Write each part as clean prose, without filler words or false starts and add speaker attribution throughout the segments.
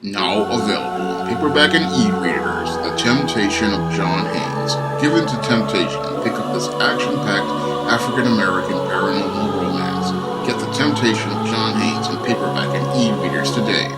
Speaker 1: Now available in paperback and e-readers, The Temptation of John Haynes. Given to temptation, pick up this action-packed African-American paranormal romance. Get The Temptation of John Haynes in paperback and e-readers today.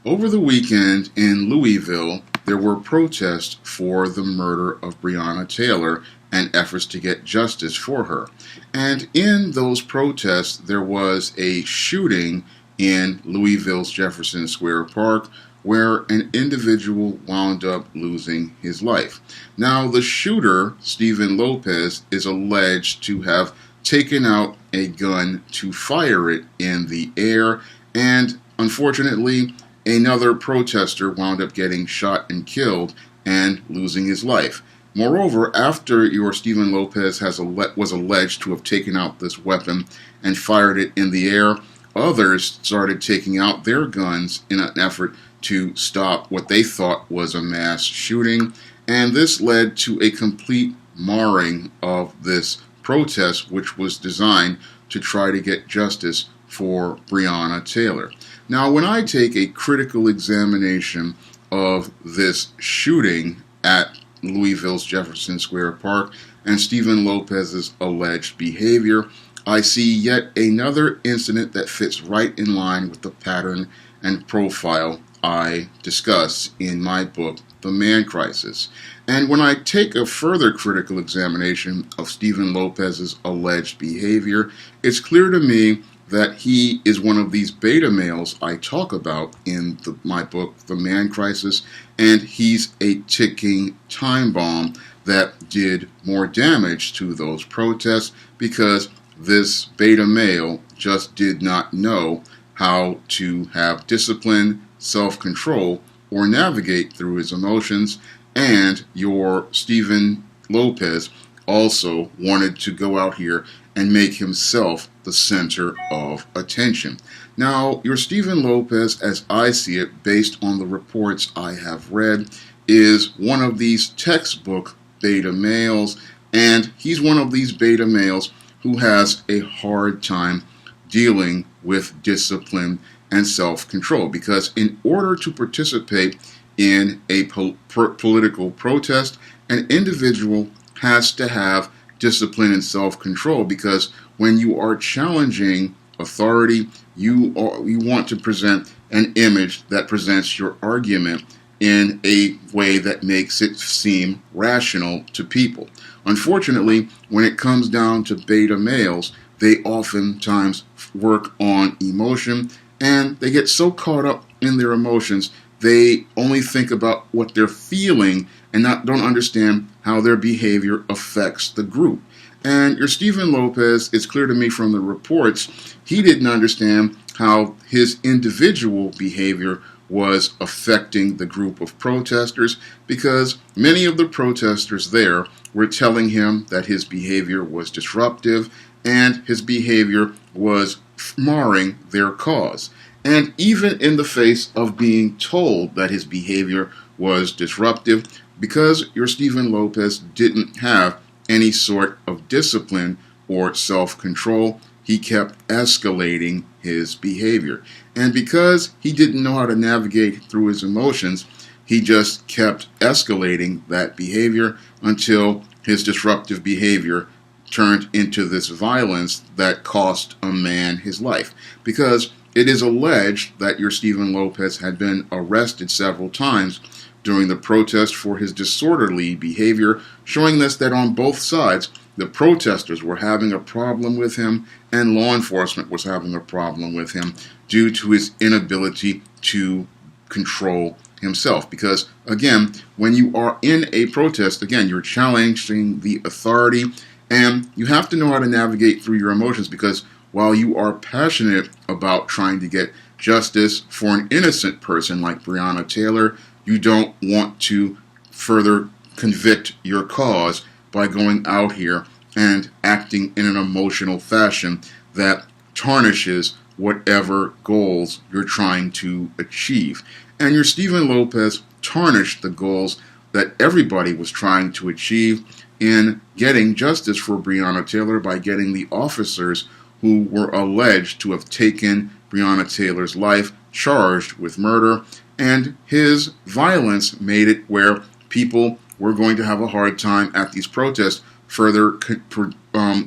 Speaker 1: Over the weekend in Louisville, there were protests for the murder of Breona Taylor and efforts to get justice for her. And in those protests, there was a shooting in Louisville's Jefferson Square Park, where an individual wound up losing his life. Now, the shooter, Stephen Lopez, is alleged to have taken out a gun to fire it in the air, and unfortunately, another protester wound up getting shot and killed and losing his life. Moreover, after your Stephen Lopez was alleged to have taken out this weapon and fired it in the air, others started taking out their guns in an effort to stop what they thought was a mass shooting, and this led to a complete marring of this protest, which was designed to try to get justice for Breona Taylor. Now, when I take a critical examination of this shooting at Louisville's Jefferson Square Park and Stephen Lopez's alleged behavior, I see yet another incident that fits right in line with the pattern and profile I discuss in my book, The Man Crisis. And when I take a further critical examination of Stephen Lopez's alleged behavior, it's clear to me that he is one of these beta males I talk about in my book, The Man Crisis, and he's a ticking time bomb that did more damage to those protests because this beta male just did not know how to have discipline, self-control, or navigate through his emotions, and your Stephen Lopez also wanted to go out here and make himself the center of attention. Now, your Stephen Lopez, as I see it, based on the reports I have read, is one of these textbook beta males, and he's one of these beta males who has a hard time dealing with discipline and self-control, because in order to participate in a political protest, an individual has to have discipline and self-control, because when you are challenging authority, you want to present an image that presents your argument in a way that makes it seem rational to people. Unfortunately, when it comes down to beta males, they oftentimes work on emotion, and they get so caught up in their emotions, they only think about what they're feeling and don't understand how their behavior affects the group. And your Stephen Lopez, it's clear to me from the reports, he didn't understand how his individual behavior was affecting the group of protesters, because many of the protesters there were telling him that his behavior was disruptive and his behavior was marring their cause. And even in the face of being told that his behavior was disruptive, because your Stephen Lopez didn't have any sort of discipline or self-control, he kept escalating his behavior. And because he didn't know how to navigate through his emotions, he just kept escalating that behavior until his disruptive behavior turned into this violence that cost a man his life. Because it is alleged that your Stephen Lopez had been arrested several times during the protest for his disorderly behavior, showing us that on both sides, the protesters were having a problem with him and law enforcement was having a problem with him due to his inability to control himself. Because, again, when you are in a protest, again, you're challenging the authority, and you have to know how to navigate through your emotions, because while you are passionate about trying to get justice for an innocent person like Breona Taylor, you don't want to further convict your cause by going out here and acting in an emotional fashion that tarnishes whatever goals you're trying to achieve. And your Stephen Lopez tarnished the goals that everybody was trying to achieve in getting justice for Breona Taylor by getting the officers who were alleged to have taken Breona Taylor's life charged with murder, And his violence made it where people were going to have a hard time at these protests further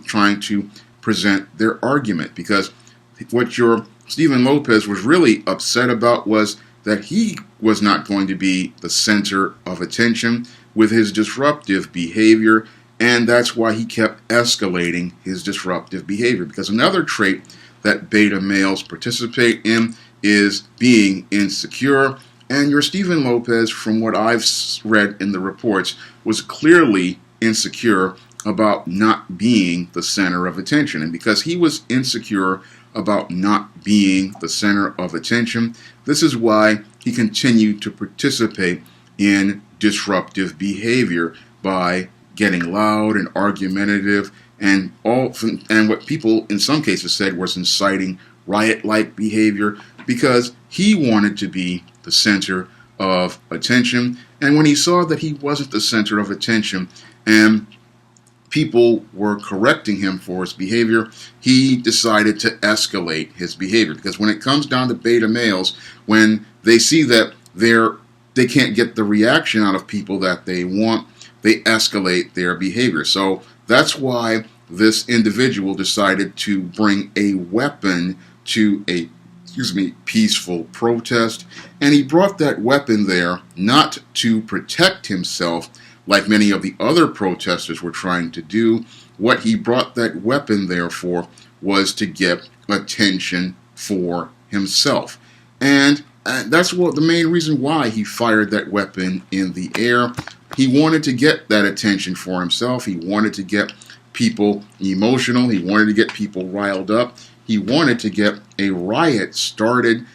Speaker 1: trying to present their argument, because what your Stephen Lopez was really upset about was that he was not going to be the center of attention with his disruptive behavior, and that's why he kept escalating his disruptive behavior. Because another trait that beta males participate in is being insecure, and your Stephen Lopez, from what I've read in the reports, was clearly insecure about not being the center of attention. And because he was insecure about not being the center of attention, this is why he continued to participate in disruptive behavior by getting loud and argumentative, and what people in some cases said was inciting riot-like behavior, because he wanted to be the center of attention. And when he saw that he wasn't the center of attention and people were correcting him for his behavior, he decided to escalate his behavior. Because when it comes down to beta males, when they see that they can't get the reaction out of people that they want, they escalate their behavior. So that's why this individual decided to bring a weapon to a peaceful protest. And he brought that weapon there not to protect himself like many of the other protesters were trying to do. What he brought that weapon there for was to get attention for himself. And that's the main reason why he fired that weapon in the air. He wanted to get that attention for himself. He wanted to get people emotional. He wanted to get people riled up. He wanted to get a riot started.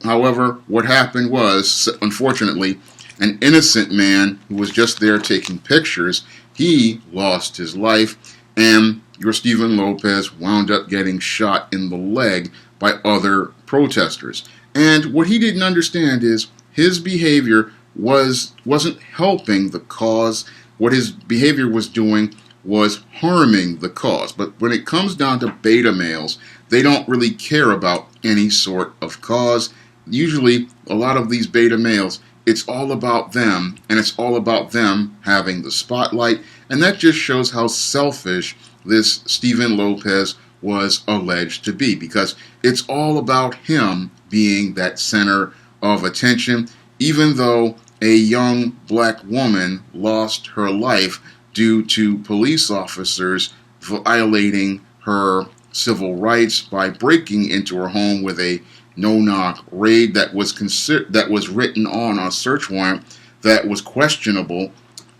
Speaker 1: However, what happened was, unfortunately, an innocent man who was just there taking pictures, he lost his life, and your Stephen Lopez wound up getting shot in the leg by other protesters. And what he didn't understand is his behavior wasn't helping the cause. What his behavior was doing was harming the cause. But when it comes down to beta males, they don't really care about any sort of cause. Usually, a lot of these beta males, it's all about them, and it's all about them having the spotlight. And that just shows how selfish this Stephen Lopez was alleged to be, because it's all about him being that center of attention, even though a young black woman lost her life due to police officers violating her civil rights by breaking into her home with a no-knock raid that was written on a search warrant that was questionable.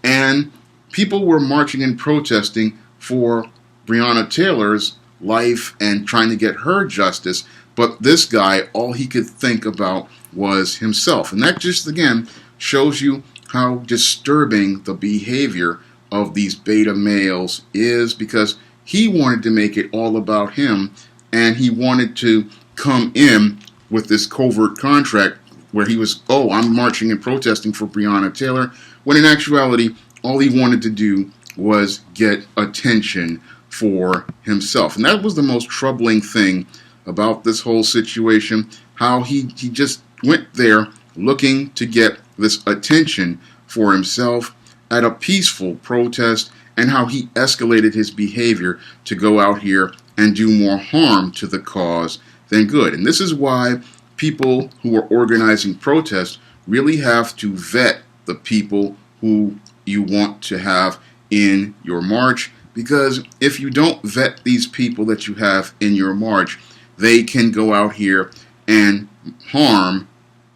Speaker 1: And people were marching and protesting for Breonna Taylor's life and trying to get her justice, but this guy, all he could think about was himself. And that just, again, shows you how disturbing the behavior of these beta males is, because he wanted to make it all about him, and he wanted to come in with this covert contract where he was, I'm marching and protesting for Breonna Taylor, when in actuality, all he wanted to do was get attention for himself. And that was the most troubling thing about this whole situation, how he just went there looking to get this attention for himself at a peaceful protest, and how he escalated his behavior to go out here and do more harm to the cause than good. And this is why people who are organizing protests really have to vet the people who you want to have in your march, because if you don't vet these people that you have in your march, they can go out here and harm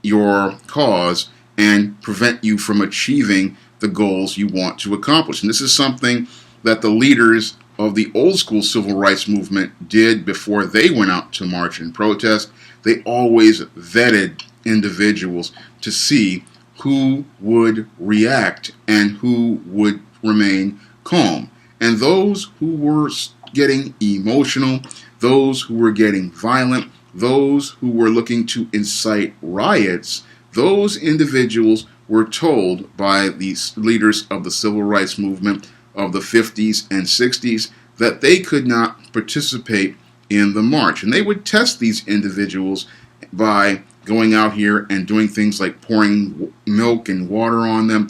Speaker 1: your cause and prevent you from achieving the goals you want to accomplish. And this is something that the leaders of the old school civil rights movement did before they went out to march and protest. They always vetted individuals to see who would react and who would remain calm. And those who were getting emotional, those who were getting violent, those who were looking to incite riots, those individuals were told by these leaders of the civil rights movement of the 50s and 60s that they could not participate in the march. And they would test these individuals by going out here and doing things like pouring milk and water on them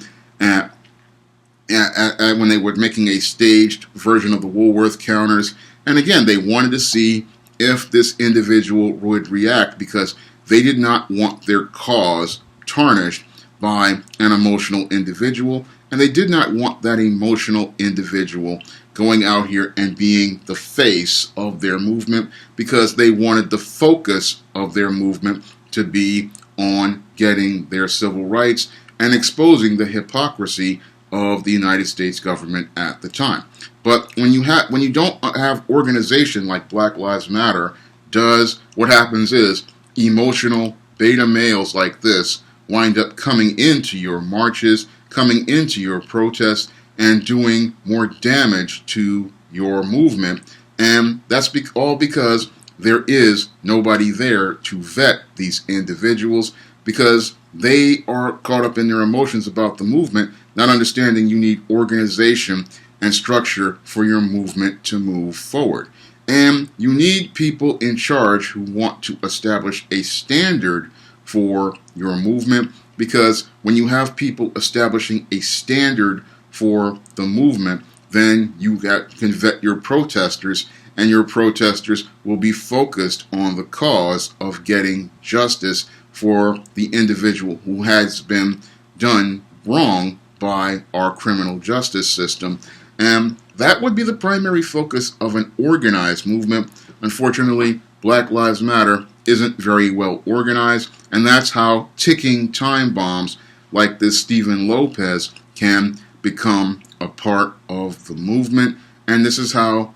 Speaker 1: when they were making a staged version of the Woolworth counters. And again, they wanted to see if this individual would react because they did not want their cause tarnished by an emotional individual, and they did not want that emotional individual going out here and being the face of their movement, because they wanted the focus of their movement to be on getting their civil rights and exposing the hypocrisy of the United States government at the time. But when you don't have organization like Black Lives Matter does, what happens is emotional beta males like this wind up coming into your marches, coming into your protests, and doing more damage to your movement. And that's all because there is nobody there to vet these individuals, because they are caught up in their emotions about the movement, not understanding you need organization and structure for your movement to move forward. And you need people in charge who want to establish a standard for your movement, because when you have people establishing a standard for the movement, then you can vet your protesters, and your protesters will be focused on the cause of getting justice for the individual who has been done wrong by our criminal justice system. And that would be the primary focus of an organized movement. Unfortunately, Black Lives Matter isn't very well organized, and that's how ticking time bombs like this Stephen Lopez can become a part of the movement. And this is how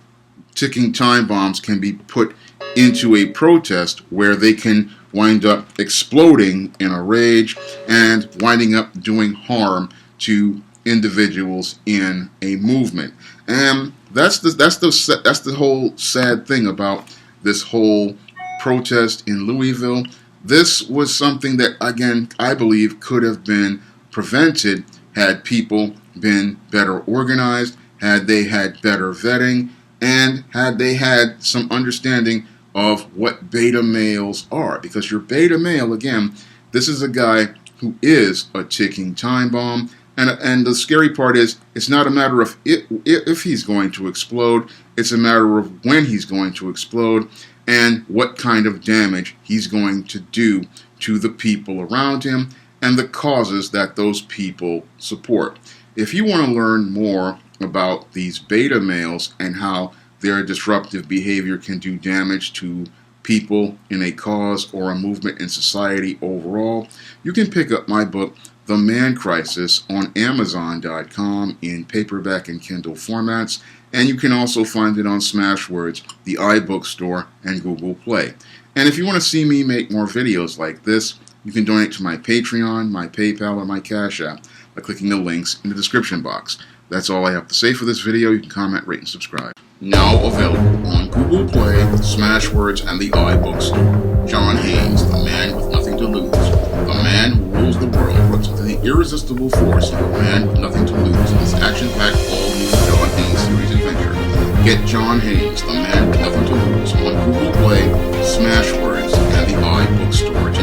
Speaker 1: ticking time bombs can be put into a protest, where they can wind up exploding in a rage and winding up doing harm to individuals in a movement. And that's the whole sad thing about this whole protest in Louisville. This was something that, again, I believe could have been prevented had people been better organized, had they had better vetting, and had they had some understanding of what beta males are. Because your beta male, again, this is a guy who is a ticking time bomb. And the scary part is, it's not a matter of if he's going to explode, it's a matter of when he's going to explode and what kind of damage he's going to do to the people around him and the causes that those people support. If you want to learn more about these beta males and how their disruptive behavior can do damage to people in a cause or a movement in society overall, you can pick up my book, The Man Crisis, on Amazon.com in paperback and Kindle formats, and you can also find it on Smashwords, the iBookstore, and Google Play. And if you want to see me make more videos like this, you can donate to my Patreon, my PayPal, or my Cash App by clicking the links in the description box. That's all I have to say for this video. You can comment, rate, and subscribe. Now available on Google Play, Smashwords, and the iBookstore. John Haynes, the man with nothing to lose. The man who rules the world runs into the irresistible force of a man with nothing to lose in this action-packed all-new John Haynes series adventure. Get John Haynes, the man with nothing to lose, on Google Play, Smashwords, and the iBookstore.